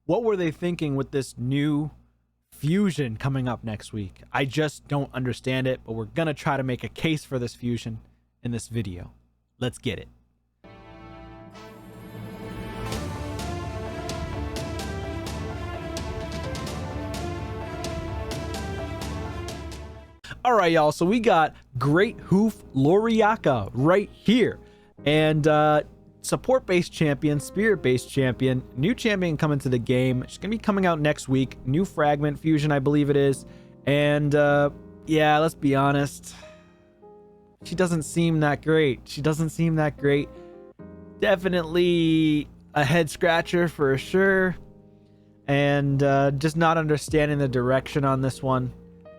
What were they thinking with this new fusion coming up next week? I just don't understand it, but we're going to try to make a case for this fusion in this video. Let's get it. All right, y'all. So we got Great Hoof Loriaka right here. And support-based champion, spirit-based champion, new champion coming to the game. She's going to be coming out next week. New fragment fusion, I believe it is. And yeah, let's be honest. She doesn't seem that great. Definitely a head scratcher for sure. And just not understanding the direction on this one.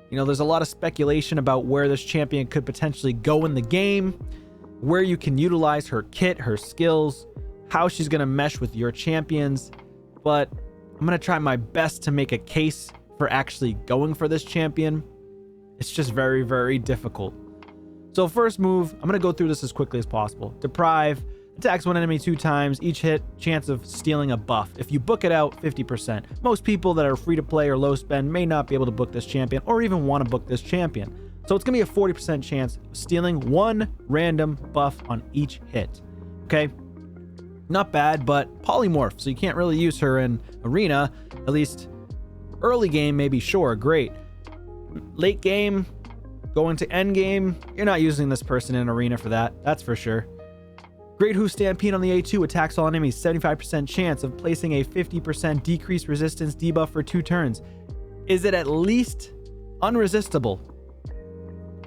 You know, there's a lot of speculation about where this champion could potentially go in the game, where you can utilize her kit, her skills, how she's going to mesh with your champions. But I'm going to try my best to make a case for actually going for this champion. It's just very, very difficult. So first move, I'm going to go through this as quickly as possible. Deprive. Attacks one enemy 2 times. Each hit, chance of stealing a buff. If you book it out, 50%. Most people that are free to play or low spend may not be able to book this champion or even want to book this champion. So it's going to be a 40% chance of stealing 1 random buff on each hit. Okay? Not bad, but polymorph, so you can't really use her in arena. At least early game, maybe, sure, great. Late game, going to end game, you're not using this person in arena for that. That's for sure. Great Hoof Stampede on the A2 attacks all enemies, 75% chance of placing a 50% decreased resistance debuff for 2 turns. Is it at least unresistible?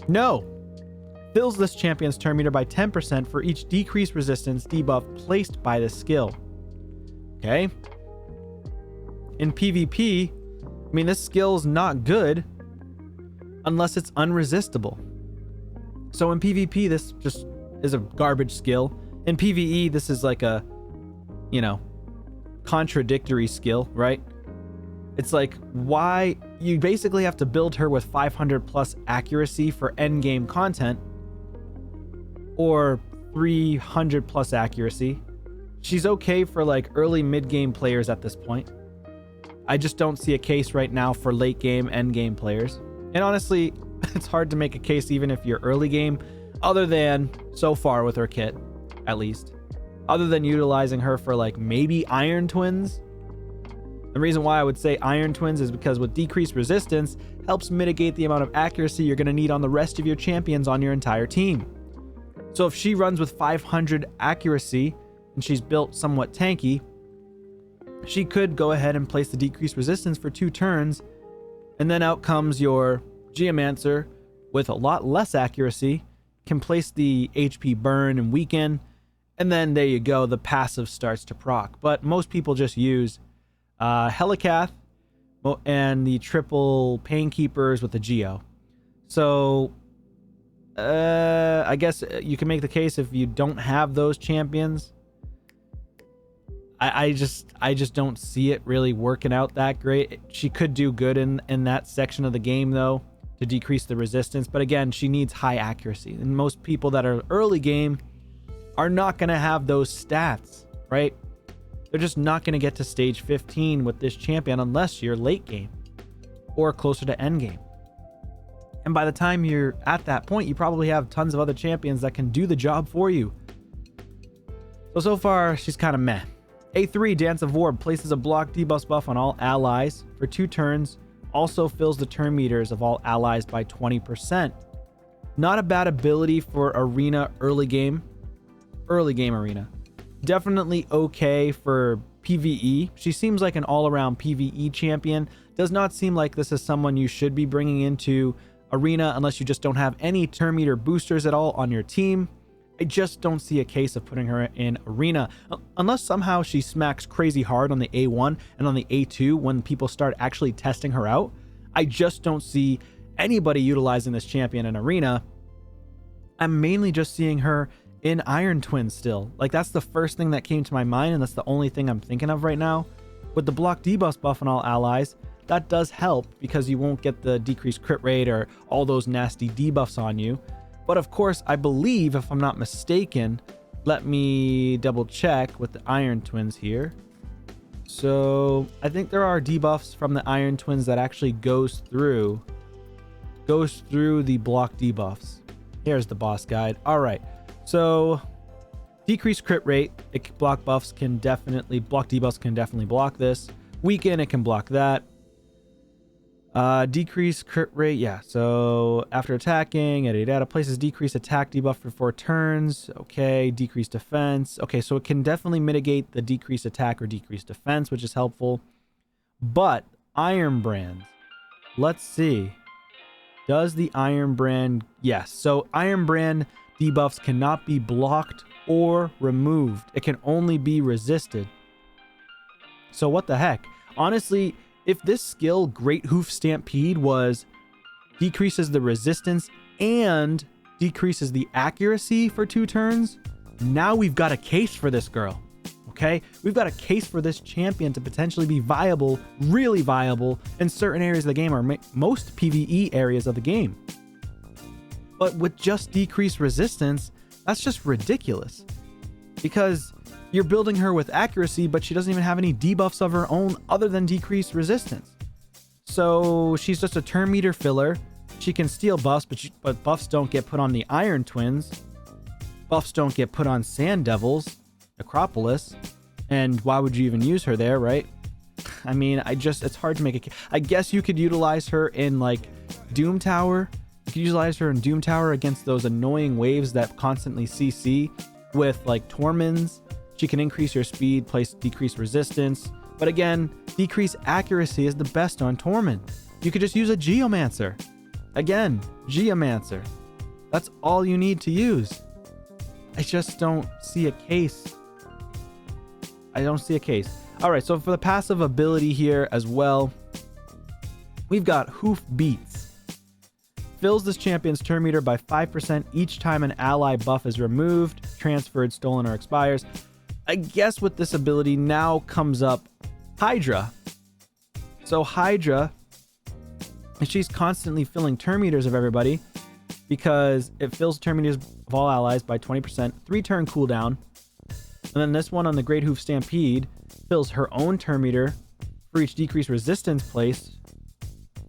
No. Fills this champion's turn meter by 10% for each decreased resistance debuff placed by the skill. Okay. In PvP, I mean, this skill's not good unless it's unresistible. So in PvP, this just is a garbage skill. In PvE, this is like a, you know, contradictory skill, right? It's like, why? You basically have to build her with 500 plus accuracy for endgame content, or 300 plus accuracy. She's okay for like early mid-game players at this point. I just don't see a case right now for late game, end game players. And honestly, it's hard to make a case even if you're early game, other than so far with her kit. At least, other than utilizing her for like maybe Iron Twins. The reason why I would say Iron Twins is because with decreased resistance helps mitigate the amount of accuracy you're going to need on the rest of your champions on your entire team. So if she runs with 500 accuracy and she's built somewhat tanky, she could go ahead and place the decreased resistance for 2 turns, and then out comes your Geomancer with a lot less accuracy, can place the HP burn and weaken. And then there you go, the passive starts to proc. But most people just use Helicath and the triple Painkeepers with the Geo. So I guess you can make the case if you don't have those champions. I just don't see it really working out that great. She could do good in that section of the game though, to decrease the resistance. But again, she needs high accuracy. And most people that are early game are not going to have those stats, right? They're just not going to get to stage 15 with this champion unless you're late game or closer to end game. And by the time you're at that point, you probably have tons of other champions that can do the job for you. So far, she's kind of meh. A3, Dance of Orb, places a block debuff buff on all allies for 2 turns. Also fills the turn meters of all allies by 20%. Not a bad ability for arena early game arena. Definitely okay for PvE. She seems like an all-around PvE champion. Does not seem like this is someone you should be bringing into arena unless you just don't have any turn meter boosters at all on your team. I just don't see a case of putting her in arena unless somehow she smacks crazy hard on the A1 and on the A2 when people start actually testing her out. I just don't see anybody utilizing this champion in arena. I'm mainly just seeing her in Iron Twins still. Like, that's the first thing that came to my mind, and that's the only thing I'm thinking of right now. With the block debuff buff on all allies, that does help because you won't get the decreased crit rate or all those nasty debuffs on you. But of course, I believe, if I'm not mistaken, let me double check with the Iron Twins here. So I think there are debuffs from the Iron Twins that actually goes through the block debuffs. Here's the boss guide. All right. So decreased crit rate, block debuffs can definitely block this. Weaken, it can block that. Decreased crit rate, yeah. So after attacking, data places decreased attack debuff for 4 turns. Okay, decreased defense. Okay, so it can definitely mitigate the decreased attack or decreased defense, which is helpful. But Iron Brands, let's see. Does the Iron Brand? Yes. So Iron Brand debuffs cannot be blocked or removed. It can only be resisted. So what the heck? Honestly, if this skill, Great Hoof Stampede, decreases the resistance and decreases the accuracy for 2 turns, now we've got a case for this girl. Okay? We've got a case for this champion to potentially be viable, really viable, in certain areas of the game, or most PvE areas of the game. But with just decreased resistance, that's just ridiculous. Because you're building her with accuracy, but she doesn't even have any debuffs of her own other than decreased resistance. So she's just a turn meter filler. She can steal buffs, but buffs don't get put on the Iron Twins. Buffs don't get put on Sand Devils, Acropolis. And why would you even use her there, right? I mean, it's hard to make I guess you could utilize her in like Doom Tower. You could utilize her in Doom Tower against those annoying waves that constantly CC with like Torments. She can increase your speed, place decreased resistance. But again, decreased accuracy is the best on Torment. You could just use a Geomancer. Again, Geomancer. That's all you need to use. I just don't see a case. I don't see a case. All right, so for the passive ability here as well, we've got Hoof Beats. Fills this champion's turn meter by 5% each time an ally buff is removed, transferred, stolen, or expires. I guess with this ability now comes up Hydra. So Hydra, she's constantly filling turn meters of everybody because it fills turn meters of all allies by 20%, 3-turn cooldown. And then this one on the Great Hoof Stampede fills her own turn meter for each decreased resistance placed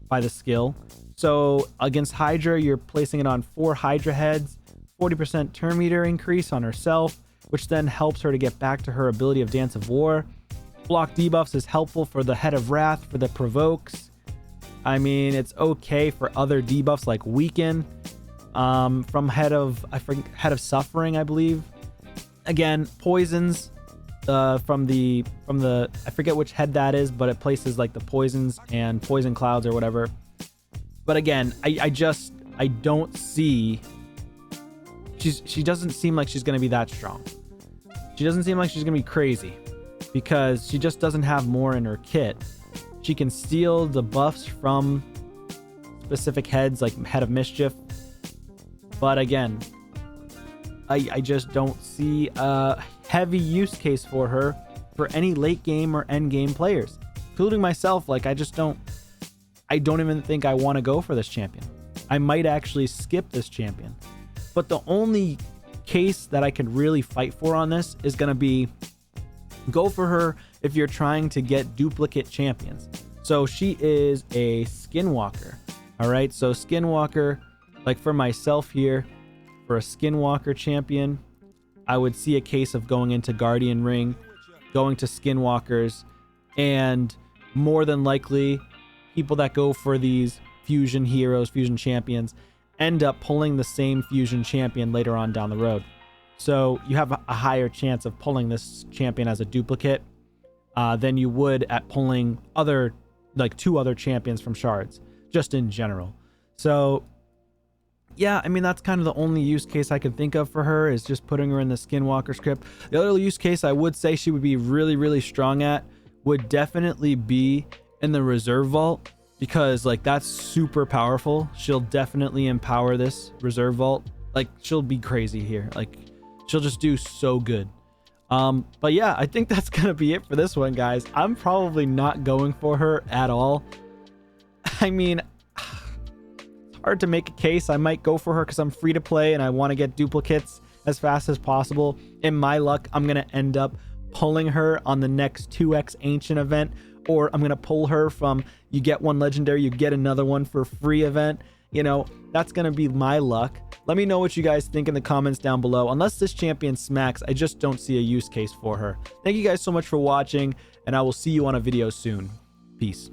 by the skill. So against Hydra, you're placing it on 4 Hydra heads, 40% turn meter increase on herself, which then helps her to get back to her ability of Dance of War. Block debuffs is helpful for the Head of Wrath, for the Provokes. I mean, it's okay for other debuffs like Weaken, from Head of Suffering, I believe. Again, poisons from the I forget which head that is, but it places like the poisons and poison clouds or whatever. But again, I don't see. She doesn't seem like she's gonna be that strong. She doesn't seem like she's gonna be crazy because she just doesn't have more in her kit. She can steal the buffs from specific heads like Head of Mischief. But again, I just don't see a heavy use case for her for any late game or end game players, including myself. Like I don't even think I want to go for this champion. I might actually skip this champion. But the only case that I could really fight for on this is going to be go for her if you're trying to get duplicate champions. So she is a Skinwalker. All right. So Skinwalker, like for myself here, for a Skinwalker champion, I would see a case of going into Guardian Ring, going to Skinwalkers, and more than likely people that go for these fusion heroes, fusion champions, end up pulling the same fusion champion later on down the road. So you have a higher chance of pulling this champion as a duplicate than you would at pulling other, like 2 other champions from shards, just in general. So yeah, I mean, that's kind of the only use case I can think of for her, is just putting her in the Skinwalker script. The other use case I would say she would be really, really strong at would definitely be in the Reserve Vault, because like that's super powerful. She'll definitely empower this Reserve Vault. Like she'll be crazy here. Like she'll just do so good. But yeah, I think that's gonna be it for this one, guys. I'm probably not going for her at all. I mean, it's hard to make a case. I might go for her because I'm free to play and I want to get duplicates as fast as possible. In my luck, I'm gonna end up pulling her on the next 2x ancient event, or I'm going to pull her from you get one legendary, you get another one for free event. You know, that's going to be my luck. Let me know what you guys think in the comments down below. Unless this champion smacks, I just don't see a use case for her. Thank you guys so much for watching, and I will see you on a video soon. Peace.